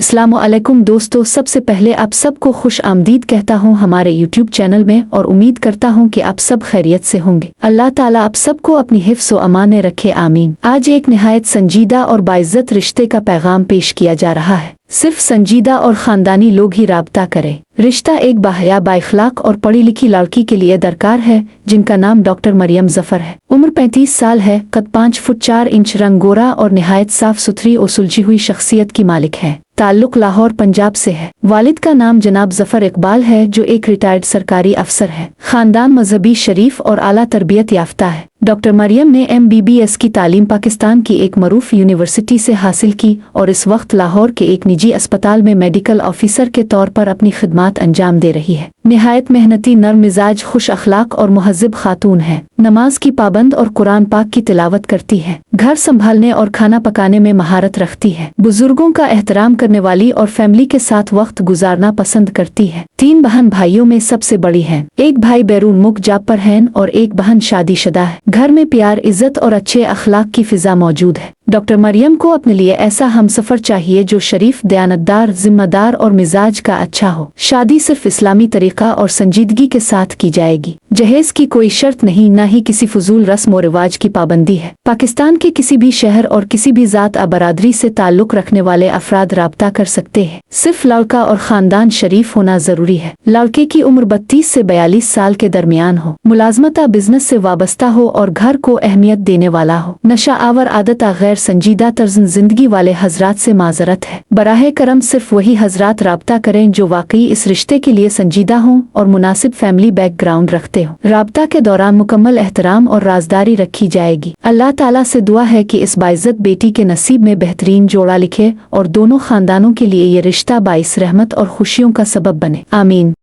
अस्सलामु अलैकुम दोस्तों, सबसे पहले आप सबको खुश आमदीद कहता हूँ हमारे यूट्यूब चैनल में और उम्मीद करता हूँ कि आप सब खैरियत से होंगे। अल्लाह ताला आप सबको अपनी हिफ्ज़ व अमान में रखे, आमीन। आज एक निहायत संजीदा और बाइज्जत रिश्ते का पैगाम पेश किया जा रहा है। सिर्फ संजीदा और ख़ानदानी लोग ही राब्ता करें। रिश्ता एक बाहया, बाइखलाक और पढ़ी लिखी लड़की के लिए दरकार है जिनका नाम डॉक्टर मरियम जफर है। उम्र 35 साल है, कद 5 फुट 4 इंच, रंग गोरा और निहायत साफ सुथरी और सुलझी हुई शख्सियत की मालिक है। ताल्लुक लाहौर पंजाब से है। वालिद का नाम जनाब जफर इकबाल है जो एक रिटायर्ड सरकारी अफसर है। खानदान मजहबी, शरीफ और आला तरबियत याफ्ता है। डॉक्टर मरियम ने MBBS की तालीम पाकिस्तान की एक मरूफ यूनिवर्सिटी से हासिल की और इस वक्त लाहौर के एक निजी अस्पताल में मेडिकल ऑफिसर के तौर पर अपनी खिदमात अंजाम दे रही है। निहायत मेहनती, नर्म मिजाज, खुश अखलाक और मुहज्जिब खातून है। नमाज की पाबंद और कुरान पाक की तिलावत करती है। घर संभालने और खाना पकाने में महारत रखती है। बुजुर्गों का एहतराम करने वाली और फैमिली के साथ वक्त गुजारना पसंद करती है। 3 बहन भाइयों में सबसे बड़ी है। एक भाई बैरून मुल्क जॉब पर है और एक बहन शादीशुदा है। घर में प्यार, इज्जत और अच्छे अखलाक की फिजा मौजूद है। डॉक्टर मरियम को अपने लिए ऐसा हमसफर चाहिए जो शरीफ, दयानतदार, जिम्मेदार और मिजाज का अच्छा हो। शादी सिर्फ इस्लामी तरीका और संजीदगी के साथ की जाएगी। जहेज की कोई शर्त नहीं, न ही किसी फजूल रस्म और रिवाज की पाबंदी है। पाकिस्तान के किसी भी शहर और किसी भी जात या बरादरी से ताल्लुक रखने वाले अफराद राब्ता कर सकते हैं। सिर्फ लड़का और खानदान शरीफ होना जरूरी है। लड़के की उम्र 32 से 42 साल के दरमियान हो। मुलाजमता बिजनेस से वाबस्ता हो और घर को अहमियत देने वाला हो। नशा आवर आदत गैर संजीदा तर्ज जिंदगी वाले हजरात से माजरत है। बराहे करम सिर्फ वही हजरात राब्ता करें जो वाकई इस रिश्ते के लिए संजीदा हों और मुनासिब फैमिली बैकग्राउंड रखते हो। राब्ता के दौरान मुकम्मल एहतराम और राजदारी रखी जाएगी। अल्लाह ताला से दुआ है कि इस बाइज्जत बेटी के नसीब में बेहतरीन जोड़ा लिखे और दोनों खानदानों के लिए ये रिश्ता बाइस रहमत और खुशियों का सबब बने, आमीन।